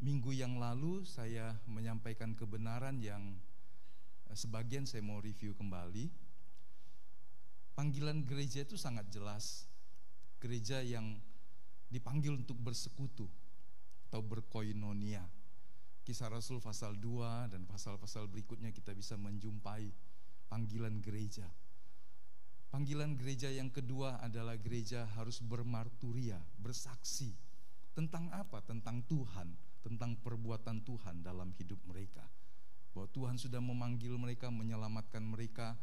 Minggu yang lalu saya menyampaikan kebenaran yang sebagian saya mau review kembali. Panggilan gereja itu sangat jelas. Gereja yang dipanggil untuk bersekutu atau berkoinonia. Kisah Rasul pasal 2 dan pasal-pasal berikutnya kita bisa menjumpai panggilan gereja. Panggilan gereja yang kedua adalah gereja harus bermarturia, bersaksi. Tentang apa? Tentang Tuhan, tentang perbuatan Tuhan dalam hidup mereka. Bahwa Tuhan sudah memanggil mereka, menyelamatkan mereka,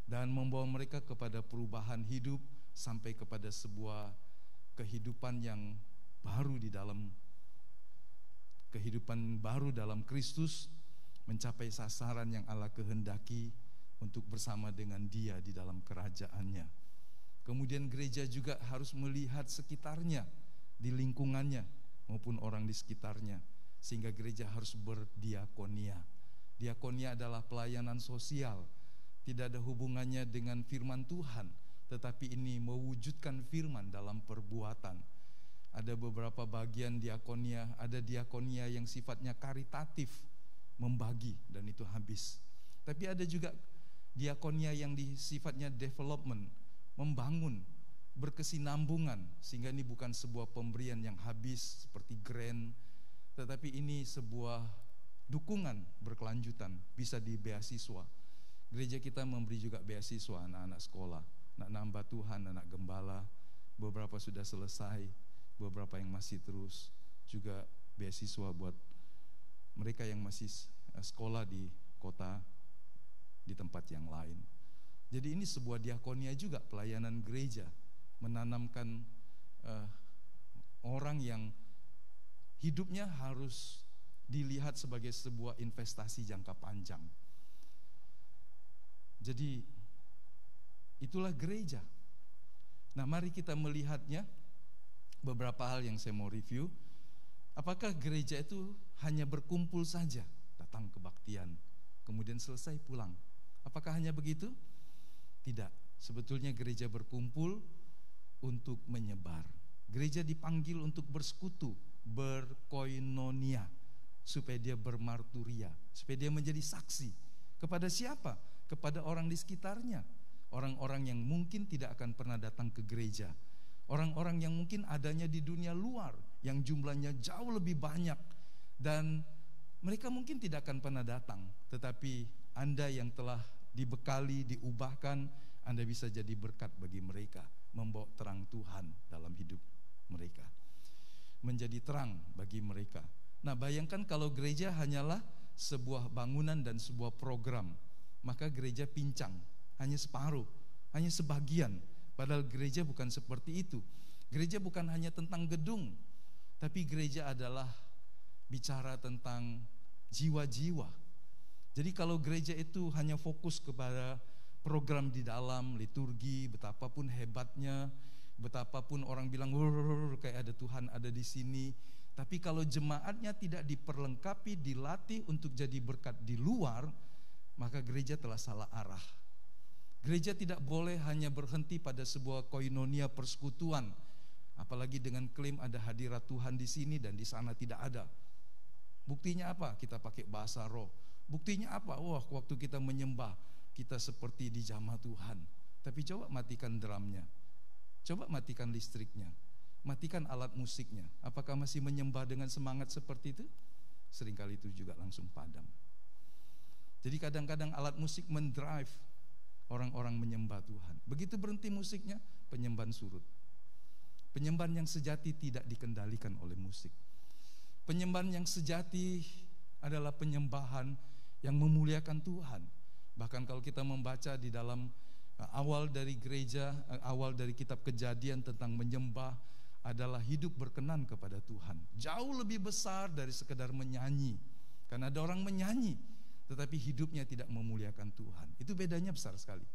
dan membawa mereka kepada perubahan hidup sampai kepada sebuah kehidupan yang baru di dalam kehidupan baru dalam Kristus, mencapai sasaran yang Allah kehendaki untuk bersama dengan Dia di dalam kerajaannya. Kemudian gereja juga harus melihat sekitarnya, di lingkungannya maupun orang di sekitarnya, sehingga gereja harus berdiakonia. Diakonia adalah pelayanan sosial, tidak ada hubungannya dengan firman Tuhan, tetapi ini mewujudkan firman dalam perbuatan. Ada beberapa bagian diakonia, ada diakonia yang sifatnya karitatif, membagi dan itu habis. Tapi ada juga diakonia yang sifatnya development, membangun, berkesinambungan, sehingga ini bukan sebuah pemberian yang habis seperti grant, tetapi ini sebuah dukungan berkelanjutan, bisa di beasiswa. Gereja kita memberi juga beasiswa anak-anak sekolah, anak nambah Tuhan, anak gembala, beberapa sudah selesai, beberapa yang masih terus, juga beasiswa buat mereka yang masih sekolah di kota, di tempat yang lain. Jadi ini sebuah diakonia juga, pelayanan gereja, menanamkan orang yang hidupnya harus dilihat sebagai sebuah investasi jangka panjang. Jadi itulah gereja. Nah, mari kita melihatnya, beberapa hal yang saya mau review. Apakah gereja itu hanya berkumpul saja, datang kebaktian, kemudian selesai pulang? Apakah hanya begitu? Tidak. Sebetulnya gereja berkumpul untuk menyebar. Gereja dipanggil untuk bersekutu, berkoinonia, supaya dia bermarturia, supaya dia menjadi saksi. Kepada siapa? Kepada orang di sekitarnya. Orang-orang yang mungkin tidak akan pernah datang ke gereja. Orang-orang yang mungkin adanya di dunia luar, yang jumlahnya jauh lebih banyak, dan mereka mungkin tidak akan pernah datang. Tetapi Anda yang telah dibekali, diubahkan, Anda bisa jadi berkat bagi mereka, membawa terang Tuhan dalam hidup mereka, menjadi terang bagi mereka. Nah, bayangkan kalau gereja hanyalah sebuah bangunan dan sebuah program, maka gereja pincang, hanya separuh, hanya sebagian. Padahal gereja bukan seperti itu. Gereja bukan hanya tentang gedung, tapi gereja adalah bicara tentang jiwa-jiwa. Jadi kalau gereja itu hanya fokus kepada program di dalam liturgi, betapapun hebatnya, betapapun orang bilang kayak ada Tuhan ada di sini, tapi kalau jemaatnya tidak diperlengkapi, dilatih untuk jadi berkat di luar, maka gereja telah salah arah. Gereja tidak boleh hanya berhenti pada sebuah koinonia persekutuan, apalagi dengan klaim ada hadirat Tuhan di sini dan di sana tidak ada. Buktinya apa? Kita pakai bahasa roh. Buktinya apa? Wah, waktu kita menyembah, kita seperti dijamah Tuhan. Tapi coba matikan drumnya, coba matikan listriknya, matikan alat musiknya. Apakah masih menyembah dengan semangat seperti itu? Seringkali itu juga langsung padam. Jadi kadang-kadang alat musik mendrive orang-orang menyembah Tuhan. Begitu berhenti musiknya, penyembahan surut. Penyembahan yang sejati tidak dikendalikan oleh musik. Penyembahan yang sejati adalah penyembahan yang memuliakan Tuhan. Bahkan kalau kita membaca di dalam awal dari gereja, awal dari kitab Kejadian tentang menyembah adalah hidup berkenan kepada Tuhan. Jauh lebih besar dari sekedar menyanyi. Karena ada orang menyanyi, tetapi hidupnya tidak memuliakan Tuhan. Itu bedanya besar sekali.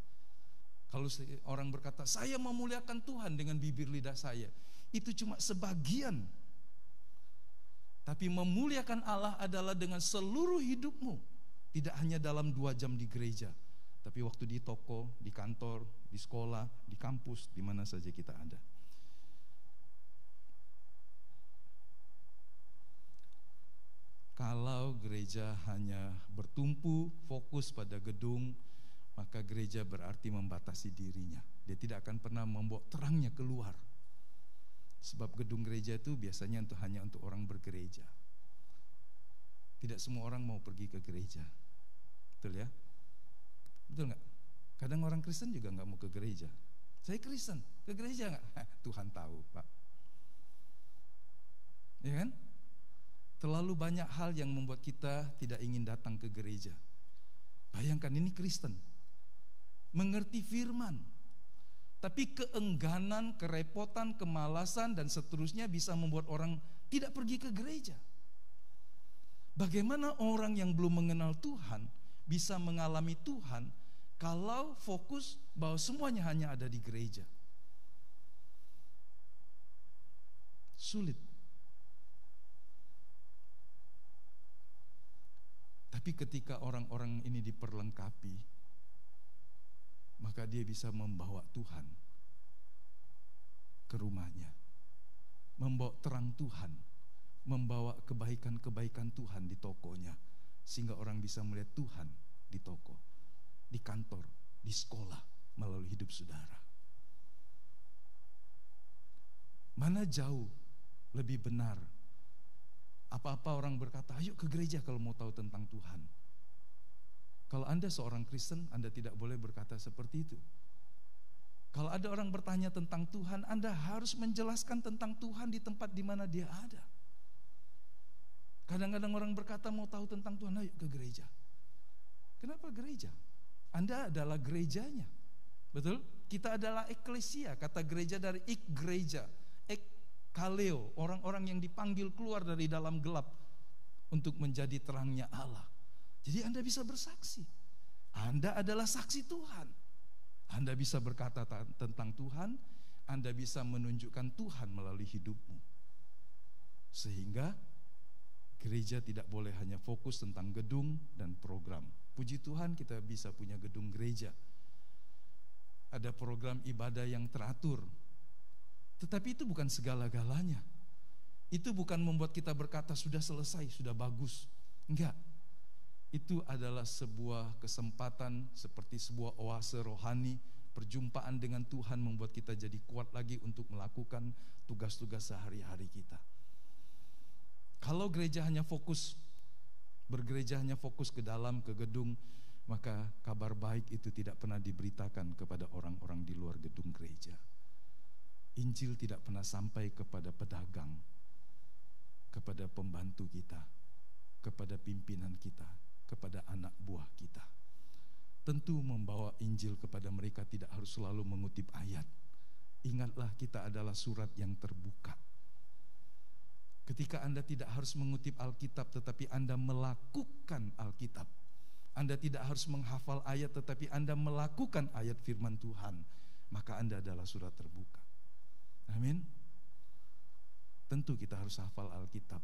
Kalau orang berkata, saya memuliakan Tuhan dengan bibir lidah saya, itu cuma sebagian. Tapi memuliakan Allah adalah dengan seluruh hidupmu. Tidak hanya dalam 2 jam di gereja, tapi waktu di toko, di kantor, di sekolah, di kampus, di mana saja kita ada. Kalau gereja hanya bertumpu fokus pada gedung, maka gereja berarti membatasi dirinya. Dia tidak akan pernah membawa terangnya keluar. Sebab gedung gereja itu biasanya hanya untuk orang bergereja. Tidak semua orang mau pergi ke gereja. Betul ya? Betul nggak? Kadang orang Kristen juga nggak mau ke gereja. Saya Kristen, ke gereja nggak? Tuhan tahu, Pak. Ya kan? Terlalu banyak hal yang membuat kita tidak ingin datang ke gereja. Bayangkan ini Kristen, mengerti firman, tapi keengganan, kerepotan, kemalasan dan seterusnya bisa membuat orang tidak pergi ke gereja. Bagaimana orang yang belum mengenal Tuhan bisa mengalami Tuhan kalau fokus bahwa semuanya hanya ada di gereja? Sulit. Tapi ketika orang-orang ini diperlengkapi, maka dia bisa membawa Tuhan ke rumahnya, membawa terang Tuhan, membawa kebaikan-kebaikan Tuhan di tokonya, sehingga orang bisa melihat Tuhan di toko, di kantor, di sekolah, melalui hidup saudara. Mana jauh lebih benar? Apa-apa orang berkata, ayo ke gereja kalau mau tahu tentang Tuhan. Kalau Anda seorang Kristen, Anda tidak boleh berkata seperti itu. Kalau ada orang bertanya tentang Tuhan, Anda harus menjelaskan tentang Tuhan di tempat di mana dia ada. Kadang-kadang orang berkata mau tahu tentang Tuhan, ayo ke gereja. Kenapa gereja? Anda adalah gerejanya. Betul? Kita adalah eklesia, kata gereja dari gereja, kaleo, orang-orang yang dipanggil keluar dari dalam gelap untuk menjadi terangnya Allah. Jadi Anda bisa bersaksi. Anda adalah saksi Tuhan. Anda bisa berkata tentang Tuhan, Anda bisa menunjukkan Tuhan melalui hidupmu. Sehingga gereja tidak boleh hanya fokus tentang gedung dan program. Puji Tuhan kita bisa punya gedung gereja. Ada program ibadah yang teratur. Tetapi itu bukan segala-galanya. Itu bukan membuat kita berkata sudah selesai, sudah bagus. Enggak. Itu adalah sebuah kesempatan seperti sebuah oase rohani. Perjumpaan dengan Tuhan membuat kita jadi kuat lagi untuk melakukan tugas-tugas sehari-hari kita. Kalau gereja hanya fokus, bergereja hanya fokus ke dalam, ke gedung, maka kabar baik itu tidak pernah diberitakan kepada orang-orang di luar gedung gereja. Injil tidak pernah sampai kepada pedagang, kepada pembantu kita, kepada pimpinan kita, kepada anak buah kita. Tentu membawa Injil kepada mereka tidak harus selalu mengutip ayat. Ingatlah kita adalah surat yang terbuka. Ketika Anda tidak harus mengutip Alkitab, tetapi Anda melakukan Alkitab. Anda tidak harus menghafal ayat, tetapi Anda melakukan ayat firman Tuhan, maka Anda adalah surat terbuka. Amin. Tentu kita harus hafal Alkitab,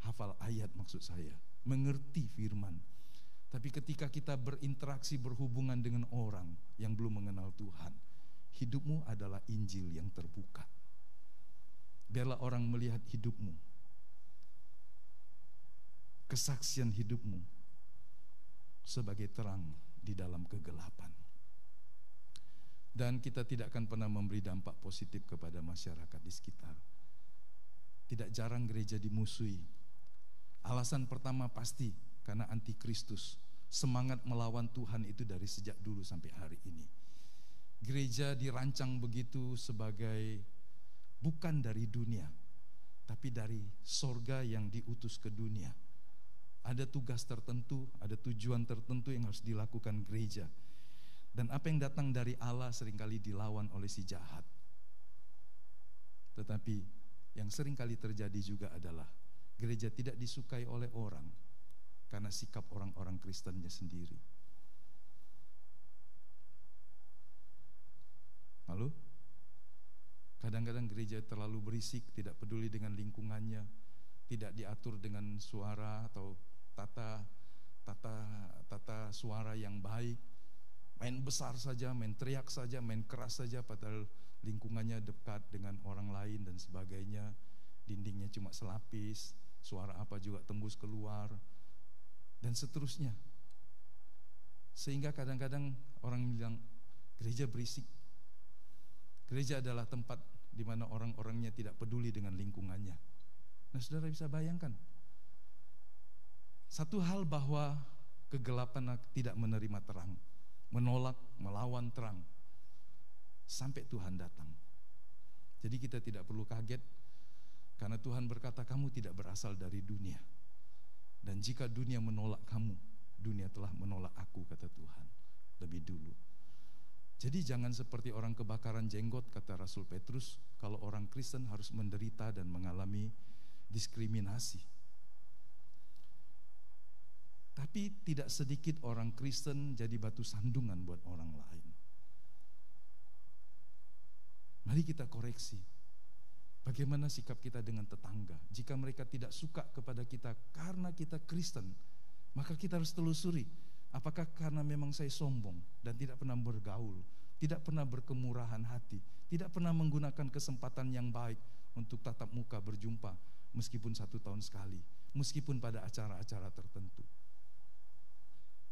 hafal ayat maksud saya, mengerti firman. Tapi ketika kita berinteraksi, berhubungan dengan orang yang belum mengenal Tuhan, hidupmu adalah Injil yang terbuka. Biarlah orang melihat hidupmu, kesaksian hidupmu sebagai terang di dalam kegelapan. Dan kita tidak akan pernah memberi dampak positif kepada masyarakat di sekitar. Tidak jarang gereja dimusuhi. Alasan pertama pasti karena antikristus. Semangat melawan Tuhan itu dari sejak dulu sampai hari ini. Gereja dirancang begitu sebagai bukan dari dunia, tapi dari sorga yang diutus ke dunia. Ada tugas tertentu, ada tujuan tertentu yang harus dilakukan gereja. Dan apa yang datang dari Allah seringkali dilawan oleh si jahat. Tetapi yang seringkali terjadi juga adalah gereja tidak disukai oleh orang karena sikap orang-orang Kristennya sendiri. Lalu kadang-kadang gereja terlalu berisik, tidak peduli dengan lingkungannya, tidak diatur dengan suara atau tata suara yang baik. Main besar saja, main teriak saja, main keras saja, padahal lingkungannya dekat dengan orang lain dan sebagainya. Dindingnya cuma selapis, suara apa juga tembus keluar. dan seterusnya. Sehingga kadang-kadang orang bilang gereja berisik. Gereja adalah tempat di mana orang-orangnya tidak peduli dengan lingkungannya. Nah, saudara bisa bayangkan, satu hal bahwa kegelapan tidak menerima terang, menolak, melawan terang, sampai Tuhan datang. Jadi kita tidak perlu kaget, karena Tuhan berkata, kamu tidak berasal dari dunia. Dan jika dunia menolak kamu, dunia telah menolak aku, kata Tuhan, lebih dulu. Jadi jangan seperti orang kebakaran jenggot, kata Rasul Petrus, kalau orang Kristen harus menderita dan mengalami diskriminasi. Tapi tidak sedikit orang Kristen jadi batu sandungan buat orang lain. Mari kita koreksi. Bagaimana sikap kita dengan tetangga? Jika mereka tidak suka kepada kita karena kita Kristen, maka kita harus telusuri. Apakah karena memang saya sombong dan tidak pernah bergaul, tidak pernah berkemurahan hati, tidak pernah menggunakan kesempatan yang baik untuk tatap muka berjumpa, meskipun 1 tahun sekali, meskipun pada acara-acara tertentu.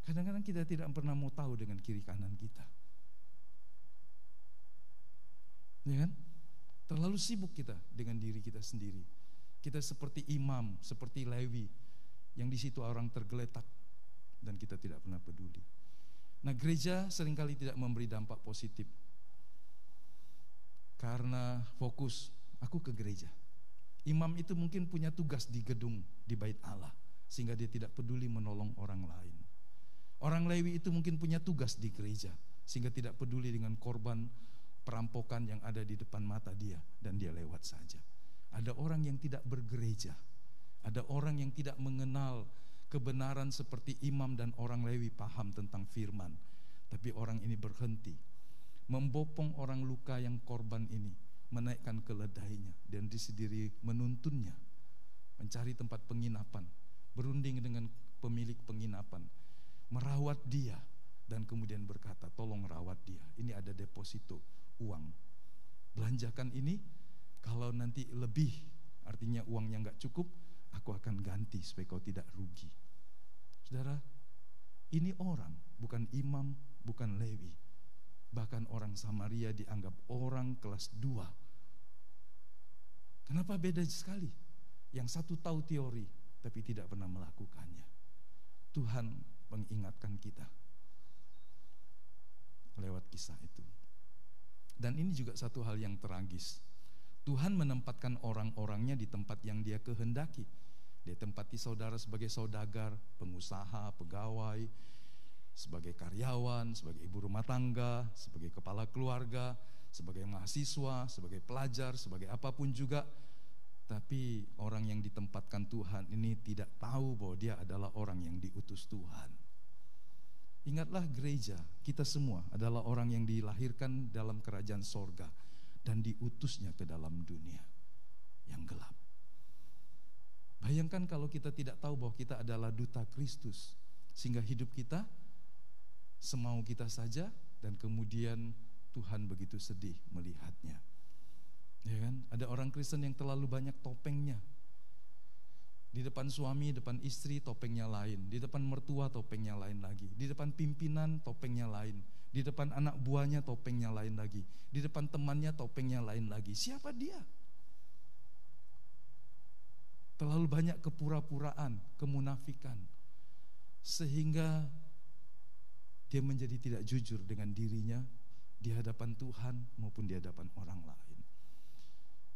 Kadang-kadang kita tidak pernah mau tahu dengan kiri kanan kita, ya kan? Terlalu sibuk kita dengan diri kita sendiri. Kita seperti imam, seperti Lewi, yang di situ orang tergeletak dan kita tidak pernah peduli. Nah, gereja seringkali tidak memberi dampak positif karena fokus, aku ke gereja. Imam itu mungkin punya tugas di gedung, di bait Allah, sehingga dia tidak peduli menolong orang lain. Orang Lewi itu mungkin punya tugas di gereja, sehingga tidak peduli dengan korban perampokan yang ada di depan mata dia, dan dia lewat saja. Ada orang yang tidak bergereja, ada orang yang tidak mengenal kebenaran seperti imam dan orang Lewi paham tentang firman. Tapi orang ini berhenti, membopong orang luka yang korban ini, menaikkan keledainya, dan disendiri menuntunnya, mencari tempat penginapan, berunding dengan pemilik penginapan, merawat dia, dan kemudian berkata, tolong rawat dia, ini ada deposito uang, belanjakan ini, kalau nanti lebih, artinya uangnya gak cukup, aku akan ganti supaya kau tidak rugi. Saudara, ini orang, bukan imam, bukan Lewi. Bahkan orang Samaria dianggap orang kelas 2. Kenapa beda sekali? Yang satu tahu teori, tapi tidak pernah melakukannya. Tuhan mengingatkan kita lewat kisah itu. Dan ini juga satu hal yang tragis. Tuhan menempatkan orang-orangnya di tempat yang dia kehendaki. Dia tempati saudara sebagai saudagar, pengusaha, pegawai, sebagai karyawan, sebagai ibu rumah tangga, sebagai kepala keluarga, sebagai mahasiswa, sebagai pelajar, sebagai apapun juga. Tapi orang yang ditempatkan Tuhan ini tidak tahu bahwa dia adalah orang yang diutus Tuhan. Ingatlah gereja, kita semua adalah orang yang dilahirkan dalam kerajaan sorga dan diutusnya ke dalam dunia yang gelap. Bayangkan kalau kita tidak tahu bahwa kita adalah duta Kristus, sehingga hidup kita semau kita saja, dan kemudian Tuhan begitu sedih melihatnya. Ya kan? Ada orang Kristen yang terlalu banyak topengnya. Di depan suami, depan istri topengnya lain, di depan mertua topengnya lain lagi, di depan pimpinan topengnya lain, di depan anak buahnya topengnya lain lagi, di depan temannya topengnya lain lagi. Siapa dia? Terlalu banyak kepura-puraan, kemunafikan, sehingga dia menjadi tidak jujur dengan dirinya di hadapan Tuhan maupun di hadapan orang lain.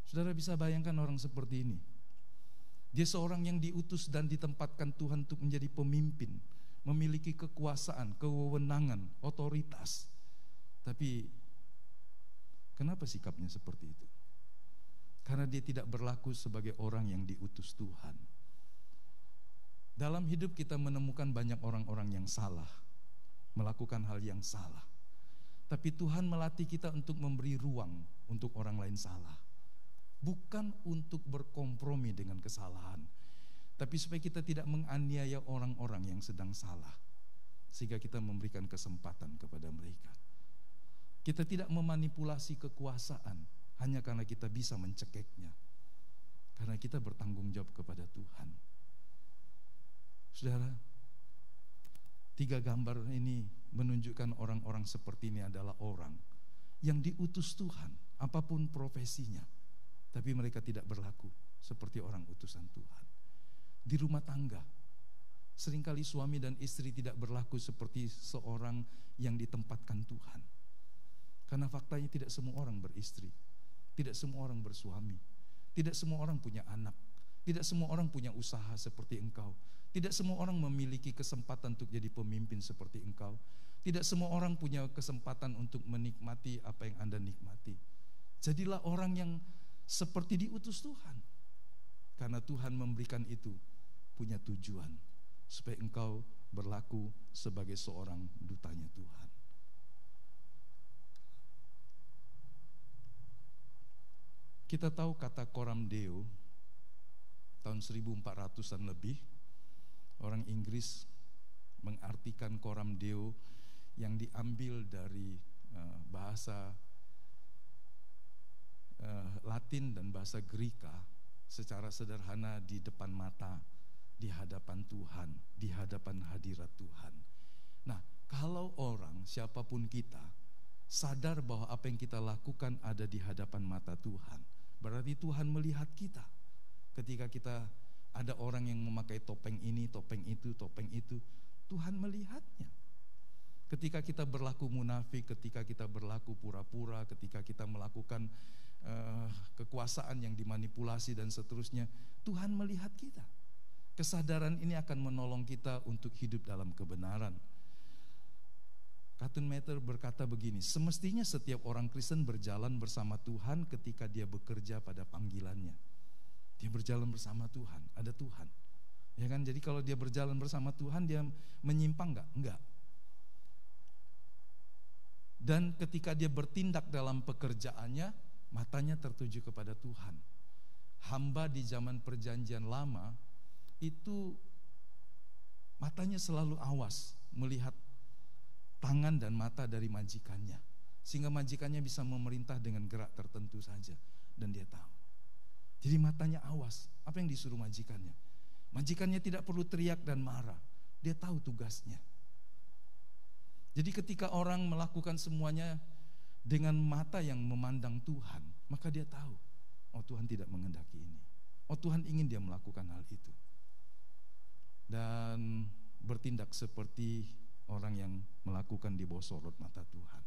Saudara bisa bayangkan orang seperti ini. Dia seorang yang diutus dan ditempatkan Tuhan untuk menjadi pemimpin, memiliki kekuasaan, kewenangan, otoritas. Tapi kenapa sikapnya seperti itu? Karena dia tidak berlaku sebagai orang yang diutus Tuhan. Dalam hidup kita menemukan banyak orang-orang yang salah, melakukan hal yang salah. Tapi Tuhan melatih kita untuk memberi ruang untuk orang lain salah. Bukan untuk berkompromi dengan kesalahan, tapi supaya kita tidak menganiaya orang-orang yang sedang salah, sehingga kita memberikan kesempatan kepada mereka. Kita tidak memanipulasi kekuasaan hanya karena kita bisa mencekeknya, karena kita bertanggung jawab kepada Tuhan. Saudara, Tiga gambar ini menunjukkan orang-orang seperti ini adalah orang yang diutus Tuhan, apapun profesinya, tapi mereka tidak berlaku seperti orang utusan Tuhan. Di rumah tangga, seringkali suami dan istri tidak berlaku seperti seorang yang ditempatkan Tuhan. Karena faktanya tidak semua orang beristri, tidak semua orang bersuami, tidak semua orang punya anak, tidak semua orang punya usaha seperti engkau. Tidak semua orang memiliki kesempatan untuk jadi pemimpin seperti engkau. Tidak semua orang punya kesempatan untuk menikmati apa yang Anda nikmati. Jadilah orang yang seperti diutus Tuhan. Karena Tuhan memberikan itu punya tujuan, supaya engkau berlaku sebagai seorang dutanya Tuhan. Kita tahu kata coram Deo tahun 1400-an lebih. Orang Inggris mengartikan coram Deo yang diambil dari bahasa Latin dan bahasa Greka secara sederhana, di depan mata, di hadapan Tuhan, di hadapan hadirat Tuhan. Nah, kalau orang, siapapun kita, sadar bahwa apa yang kita lakukan ada di hadapan mata Tuhan, berarti Tuhan melihat kita. Ketika kita ada orang yang memakai topeng ini, topeng itu, Tuhan melihatnya. Ketika kita berlaku munafik, ketika kita berlaku pura-pura, ketika kita melakukan kekuasaan yang dimanipulasi dan seterusnya, Tuhan melihat kita. Kesadaran ini akan menolong kita untuk hidup dalam kebenaran. Cotton Mather berkata begini, semestinya setiap orang Kristen berjalan bersama Tuhan ketika dia bekerja pada panggilannya. Dia berjalan bersama Tuhan, ada Tuhan. Ya kan? Jadi kalau dia berjalan bersama Tuhan, dia menyimpang enggak? Enggak. Dan ketika dia bertindak dalam pekerjaannya, matanya tertuju kepada Tuhan. Hamba di zaman perjanjian lama itu matanya selalu awas melihat tangan dan mata dari majikannya, sehingga majikannya bisa memerintah dengan gerak tertentu saja, dan dia tahu. Jadi matanya awas apa yang disuruh majikannya. Majikannya tidak perlu teriak dan marah, dia tahu tugasnya. Jadi ketika orang melakukan semuanya dengan mata yang memandang Tuhan, maka dia tahu, oh Tuhan tidak menghendaki ini, oh Tuhan ingin dia melakukan hal itu, dan bertindak seperti orang yang melakukan di bawah sorot mata Tuhan.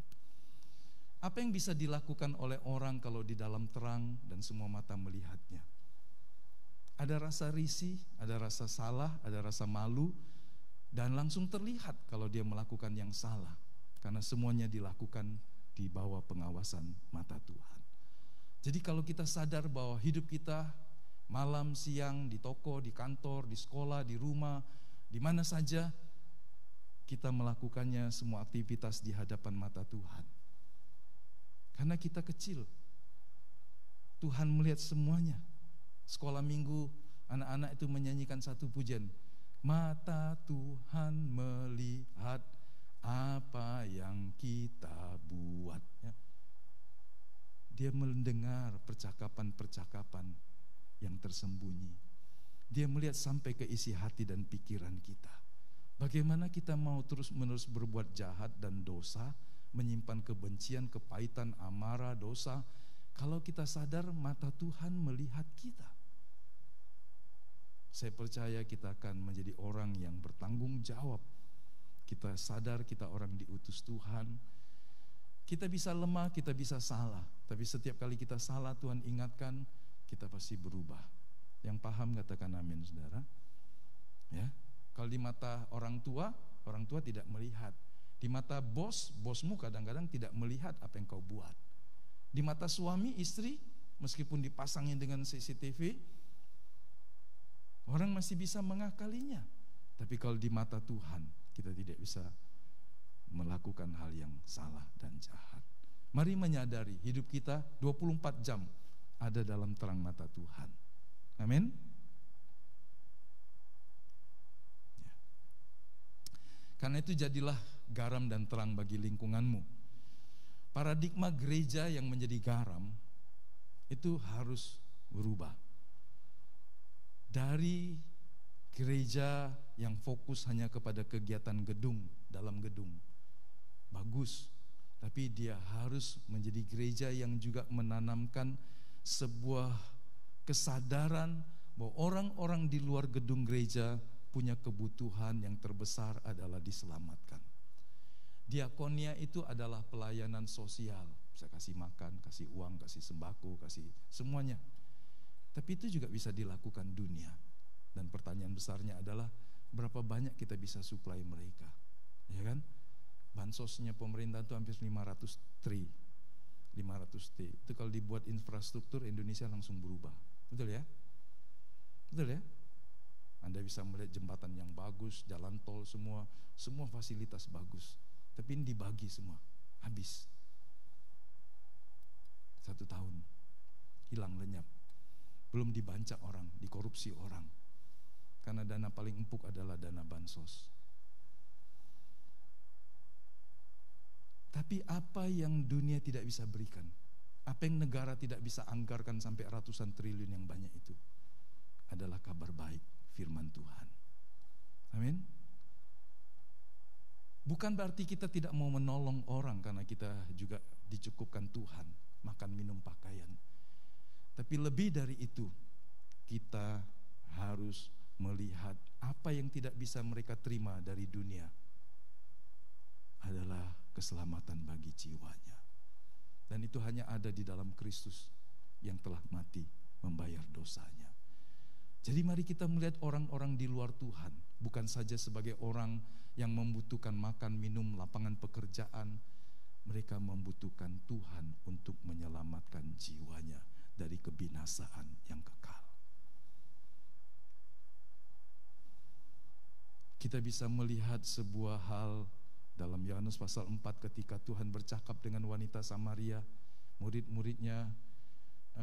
Apa yang bisa dilakukan oleh orang kalau di dalam terang dan semua mata melihatnya? Ada rasa risih, ada rasa salah, ada rasa malu, dan langsung terlihat kalau dia melakukan yang salah, karena semuanya dilakukan di bawah pengawasan mata Tuhan. Jadi kalau kita sadar bahwa hidup kita malam, siang, di toko, di kantor, di sekolah, di rumah, di mana saja, kita melakukannya semua aktivitas di hadapan mata Tuhan. Karena kita kecil, Tuhan melihat semuanya. Sekolah minggu, anak-anak itu menyanyikan satu pujian, mata Tuhan melihat apa yang kita buat. Dia mendengar percakapan-percakapan yang tersembunyi. Dia melihat sampai ke isi hati dan pikiran kita. Bagaimana kita mau terus-menerus berbuat jahat dan dosa, menyimpan kebencian, kepahitan, amarah, dosa, kalau kita sadar mata Tuhan melihat kita. Saya percaya kita akan menjadi orang yang bertanggung jawab. Kita sadar kita orang diutus Tuhan. Kita bisa lemah, kita bisa salah, tapi setiap kali kita salah, Tuhan ingatkan, kita pasti berubah. Yang paham katakan amin, saudara. Ya, kalau di mata orang tua tidak melihat. Di mata bosmu kadang-kadang tidak melihat apa yang kau buat. Di mata suami, istri, meskipun dipasangin dengan CCTV, orang masih bisa mengakalinya. Tapi kalau di mata Tuhan, kita tidak bisa melakukan hal yang salah dan jahat. Mari menyadari hidup kita 24 jam ada dalam terang mata Tuhan. Amin. Ya. Karena itu jadilah garam dan terang bagi lingkunganmu. Paradigma gereja yang menjadi garam itu harus berubah. Dari gereja yang fokus hanya kepada kegiatan gedung, dalam gedung. Bagus, tapi dia harus menjadi gereja yang juga menanamkan sebuah kesadaran bahwa orang-orang di luar gedung gereja punya kebutuhan yang terbesar adalah diselamatkan. Diakonia itu adalah pelayanan sosial, bisa kasih makan, kasih uang, kasih sembako, kasih semuanya. Tapi itu juga bisa dilakukan dunia. Dan pertanyaan besarnya adalah berapa banyak kita bisa supply mereka, ya kan? Bansosnya pemerintah itu hampir 500 T. Itu kalau dibuat infrastruktur Indonesia langsung berubah. Betul ya? Betul ya? Anda bisa melihat jembatan yang bagus, jalan tol semua fasilitas bagus. Tapi ini dibagi semua, habis. 1 tahun, hilang lenyap. Belum dibancak orang, dikorupsi orang. Karena dana paling empuk adalah dana bansos. Tapi apa yang dunia tidak bisa berikan? Apa yang negara tidak bisa anggarkan sampai ratusan triliun yang banyak itu? Adalah kabar baik, firman Tuhan. Amin. Bukan berarti kita tidak mau menolong orang karena kita juga dicukupkan Tuhan, makan, minum, pakaian. Tapi lebih dari itu, kita harus melihat apa yang tidak bisa mereka terima dari dunia adalah keselamatan bagi jiwanya. Dan itu hanya ada di dalam Kristus yang telah mati membayar dosanya. Jadi mari kita melihat orang-orang di luar Tuhan bukan saja sebagai orang yang membutuhkan makan, minum, lapangan pekerjaan. Mereka membutuhkan Tuhan untuk menyelamatkan jiwanya dari kebinasaan yang kekal. Kita bisa melihat sebuah hal dalam Yohanes pasal 4 ketika Tuhan bercakap dengan wanita Samaria. Murid-muridnya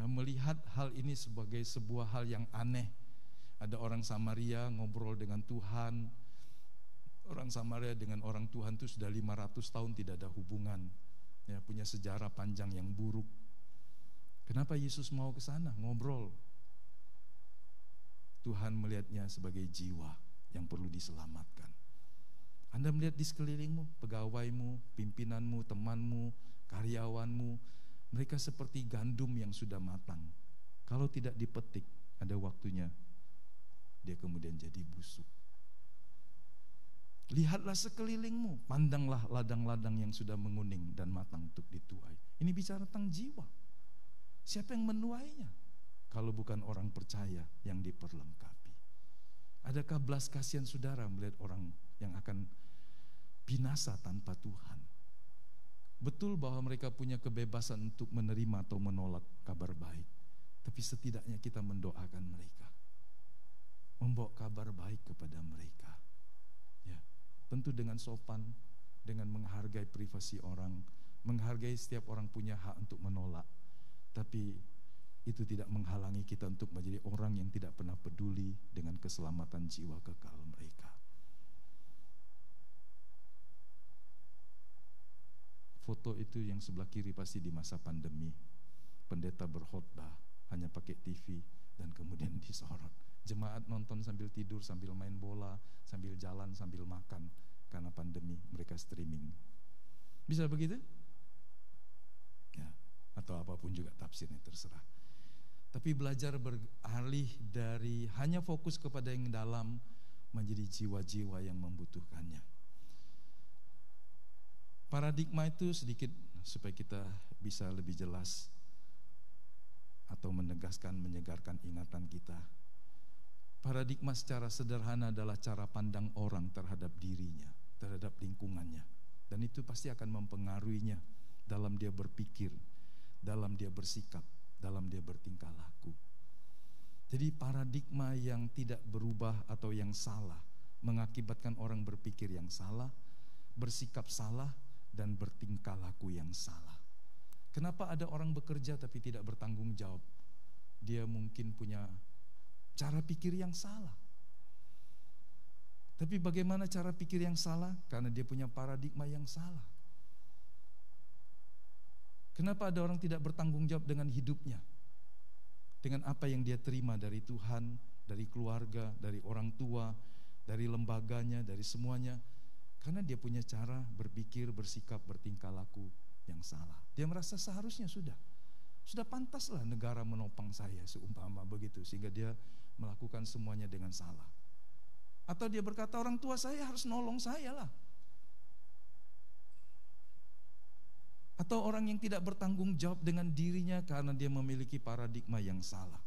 melihat hal ini sebagai sebuah hal yang aneh. Ada orang Samaria ngobrol dengan Tuhan. Orang Samaria dengan orang Tuhan itu sudah 500 tahun tidak ada hubungan, ya, punya sejarah panjang yang buruk. Kenapa Yesus mau ke sana ngobrol? Tuhan melihatnya sebagai jiwa yang perlu diselamatkan. Anda melihat di sekelilingmu, pegawaimu, pimpinanmu, temanmu, karyawanmu, mereka seperti gandum yang sudah matang. Kalau tidak dipetik, ada waktunya dia kemudian jadi busuk. Lihatlah sekelilingmu, pandanglah ladang-ladang yang sudah menguning dan matang untuk dituai. Ini bicara tentang jiwa. Siapa yang menuainya? Kalau bukan orang percaya yang diperlengkapi. Adakah belas kasihan saudara melihat orang yang akan binasa tanpa Tuhan? Betul bahwa mereka punya kebebasan untuk menerima atau menolak kabar baik. Tapi setidaknya kita mendoakan mereka, membawa kabar baik kepada mereka. Ya, tentu dengan sopan, dengan menghargai privasi orang, menghargai setiap orang punya hak untuk menolak. Tapi itu tidak menghalangi kita untuk menjadi orang yang tidak pernah peduli dengan keselamatan jiwa kekal mereka. Foto itu yang sebelah kiri pasti di masa pandemi. Pendeta berkhotbah hanya pakai TV dan kemudian disorot. Jemaat nonton sambil tidur, sambil main bola, sambil jalan, sambil makan. Karena pandemi mereka streaming. Bisa begitu? Ya, atau apapun juga tafsirnya terserah. Tapi belajar beralih dari hanya fokus kepada yang dalam menjadi jiwa-jiwa yang membutuhkannya. Paradigma itu sedikit supaya kita bisa lebih jelas atau menegaskan, menyegarkan ingatan kita. Paradigma secara sederhana adalah cara pandang orang terhadap dirinya, terhadap lingkungannya. Dan itu pasti akan mempengaruhinya dalam dia berpikir, dalam dia bersikap, dalam dia bertingkah laku. Jadi paradigma yang tidak berubah atau yang salah mengakibatkan orang berpikir yang salah, bersikap salah, dan bertingkah laku yang salah. Kenapa ada orang bekerja tapi tidak bertanggung jawab? Dia mungkin punya cara pikir yang salah. Tapi bagaimana cara pikir yang salah? Karena dia punya paradigma yang salah. Kenapa ada orang tidak bertanggung jawab dengan hidupnya? Dengan apa yang dia terima dari Tuhan, dari keluarga, dari orang tua, dari lembaganya, dari semuanya. Karena dia punya cara berpikir, bersikap, bertingkah laku yang salah. Dia merasa seharusnya sudah pantaslah negara menopang saya, seumpama begitu, sehingga dia melakukan semuanya dengan salah. Atau dia berkata, orang tua saya harus nolong saya lah. Atau orang yang tidak bertanggung jawab dengan dirinya karena dia memiliki paradigma yang salah,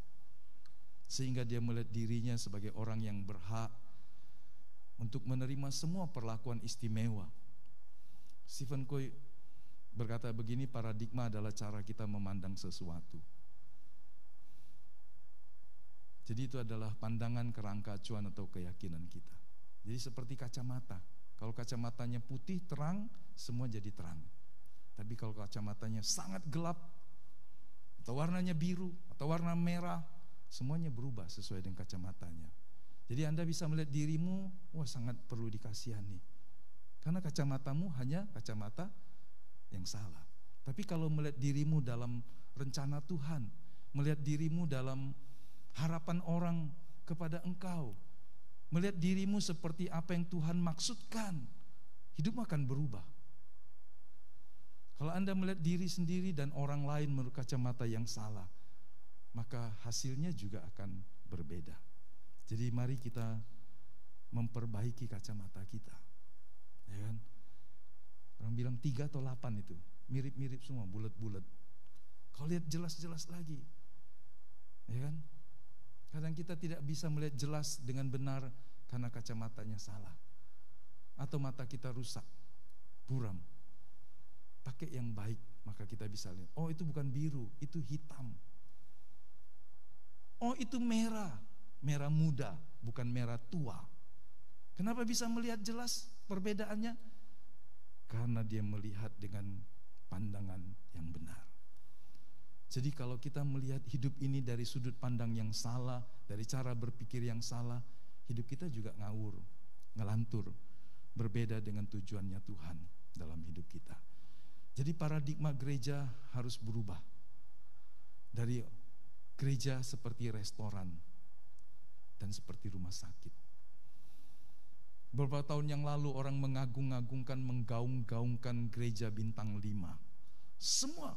sehingga dia melihat dirinya sebagai orang yang berhak untuk menerima semua perlakuan istimewa. Stephen Covey berkata begini, paradigma adalah cara kita memandang sesuatu. Jadi itu adalah pandangan, kerangka acuan atau keyakinan kita. Jadi seperti kacamata. Kalau kacamatanya putih, terang, semua jadi terang. Tapi kalau kacamatanya sangat gelap, atau warnanya biru, atau warna merah, semuanya berubah sesuai dengan kacamatanya. Jadi Anda bisa melihat dirimu, wah sangat perlu dikasihani. Karena kacamatamu hanya kacamata yang salah. Tapi kalau melihat dirimu dalam rencana Tuhan, melihat dirimu dalam harapan orang kepada engkau, melihat dirimu seperti apa yang Tuhan maksudkan, hidup akan berubah. Kalau Anda melihat diri sendiri dan orang lain menurut kacamata yang salah, maka hasilnya juga akan berbeda. Jadi mari kita memperbaiki kacamata kita, ya kan? Orang bilang 3 atau 8 itu mirip-mirip semua, bulat-bulat. Kau lihat jelas-jelas lagi, ya kan? Kadang kita tidak bisa melihat jelas dengan benar karena kacamatanya salah, atau mata kita rusak, buram. Pakai yang baik, maka kita bisa lihat, oh itu bukan biru, itu hitam. Oh itu merah, merah muda, bukan merah tua. Kenapa bisa melihat jelas perbedaannya? Karena dia melihat dengan pandangan yang benar. Jadi kalau kita melihat hidup ini dari sudut pandang yang salah, dari cara berpikir yang salah, hidup kita juga ngawur, ngelantur, berbeda dengan tujuannya Tuhan dalam hidup kita. Jadi paradigma gereja harus berubah. Dari gereja seperti restoran dan seperti rumah sakit. Beberapa tahun yang lalu orang mengagung-agungkan, menggaung-gaungkan gereja bintang 5. Semua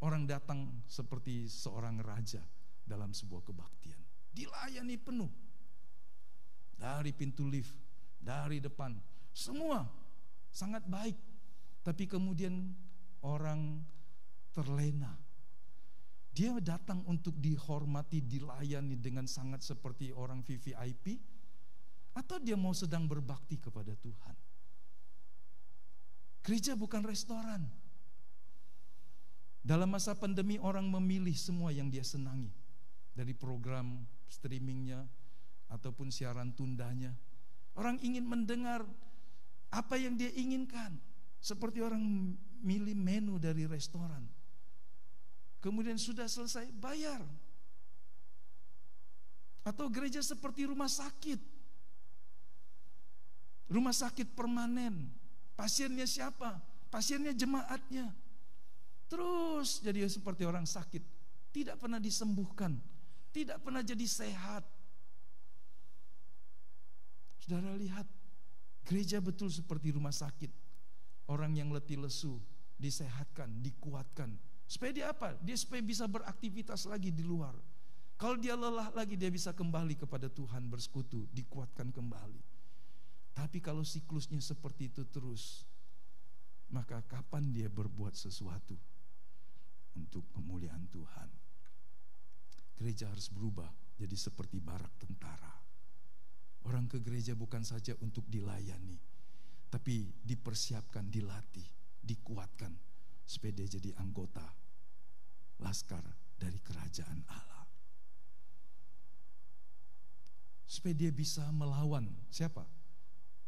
orang datang seperti seorang raja dalam sebuah kebaktian. Dilayani penuh. Dari pintu lift, dari depan, semua sangat baik. Tapi kemudian orang terlena. Dia datang untuk dihormati, dilayani dengan sangat seperti orang VVIP, atau dia mau sedang berbakti kepada Tuhan. Gereja bukan restoran. Dalam masa pandemi orang memilih semua yang dia senangi, dari program streamingnya ataupun siaran tundanya. Orang ingin mendengar apa yang dia inginkan, seperti orang milih menu dari restoran. Kemudian sudah selesai bayar. Atau gereja seperti rumah sakit. Rumah sakit permanen. Pasiennya siapa? Pasiennya jemaatnya. Terus jadi seperti orang sakit, tidak pernah disembuhkan, tidak pernah jadi sehat. Saudara lihat, gereja betul seperti rumah sakit. Orang yang letih lesu disehatkan, dikuatkan. Supaya dia apa? Dia supaya bisa beraktivitas lagi di luar. Kalau dia lelah lagi, dia bisa kembali kepada Tuhan, bersekutu, dikuatkan kembali. Tapi kalau siklusnya seperti itu terus, maka kapan dia berbuat sesuatu untuk kemuliaan Tuhan? Gereja harus berubah jadi seperti barak tentara. Orang ke gereja bukan saja untuk dilayani, tapi dipersiapkan, dilatih, dikuatkan, supaya dia jadi anggota laskar dari kerajaan Allah. Supaya dia bisa melawan siapa?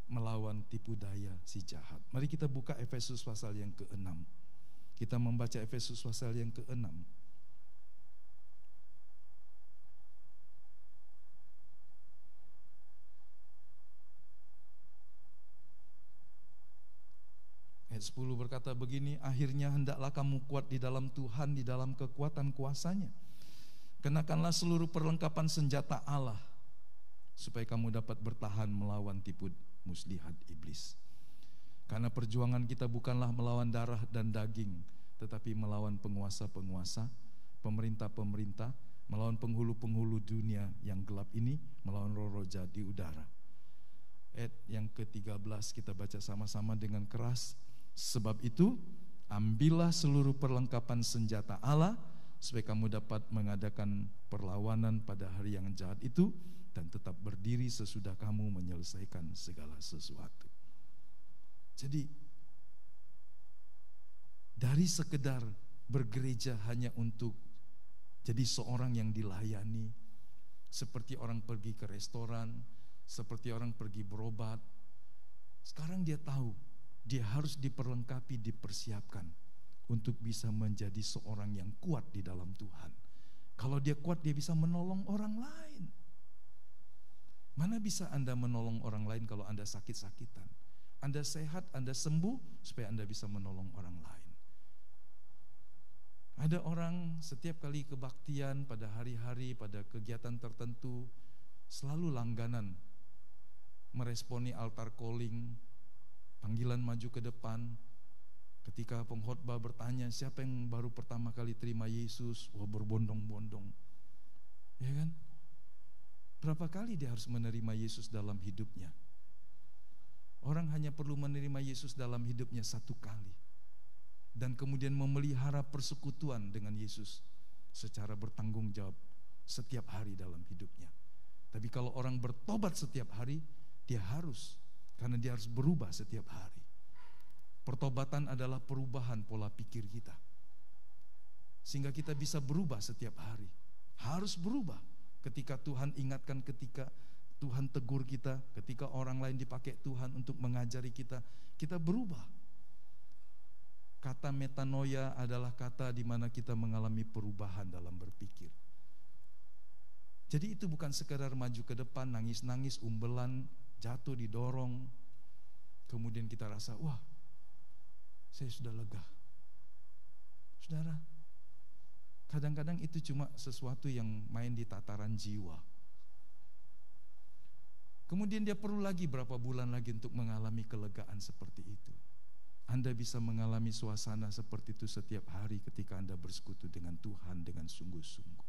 Melawan tipu daya si jahat. Mari kita buka Efesus pasal yang ke-6. Kita membaca Efesus pasal yang ke-6. Ayat 10 berkata begini, akhirnya hendaklah kamu kuat di dalam Tuhan, di dalam kekuatan kuasanya. Kenakanlah seluruh perlengkapan senjata Allah, supaya kamu dapat bertahan melawan tipu muslihat iblis. Karena perjuangan kita bukanlah melawan darah dan daging, tetapi melawan penguasa-penguasa, pemerintah-pemerintah, melawan penghulu-penghulu dunia yang gelap ini, melawan roh-roh jahat di udara. Ayat yang ke-13 kita baca sama-sama dengan keras. Sebab itu, ambillah seluruh perlengkapan senjata Allah, supaya kamu dapat mengadakan perlawanan pada hari yang jahat itu, dan tetap berdiri sesudah kamu menyelesaikan segala sesuatu. Jadi, dari sekedar bergereja hanya untuk jadi seorang yang dilayani, seperti orang pergi ke restoran, seperti orang pergi berobat, sekarang dia tahu, dia harus diperlengkapi, dipersiapkan untuk bisa menjadi seorang yang kuat di dalam Tuhan. Kalau dia kuat, dia bisa menolong orang lain. Mana bisa Anda menolong orang lain kalau Anda sakit-sakitan? Anda sehat, Anda sembuh, supaya Anda bisa menolong orang lain. Ada orang setiap kali kebaktian pada hari-hari, pada kegiatan tertentu, selalu langganan meresponi altar calling, panggilan maju ke depan. Ketika pengkhotbah bertanya, siapa yang baru pertama kali terima Yesus? Wah, berbondong-bondong. Ya kan? Berapa kali dia harus menerima Yesus dalam hidupnya? Orang hanya perlu menerima Yesus dalam hidupnya satu kali, dan kemudian memelihara persekutuan dengan Yesus secara bertanggung jawab setiap hari dalam hidupnya. Tapi kalau orang bertobat setiap hari, dia harus, karena dia harus berubah setiap hari. Pertobatan adalah perubahan pola pikir kita, sehingga kita bisa berubah setiap hari. Harus berubah ketika Tuhan ingatkan, ketika Tuhan tegur kita, ketika orang lain dipakai Tuhan untuk mengajari kita, kita berubah. Kata metanoia adalah kata di mana kita mengalami perubahan dalam berpikir. Jadi itu bukan sekadar maju ke depan, nangis-nangis, umbelan, jatuh, didorong, kemudian kita rasa, wah, saya sudah lega. Saudara, kadang-kadang itu cuma sesuatu yang main di tataran jiwa. Kemudian dia perlu lagi berapa bulan lagi untuk mengalami kelegaan seperti itu. Anda bisa mengalami suasana seperti itu setiap hari ketika Anda bersekutu dengan Tuhan dengan sungguh-sungguh.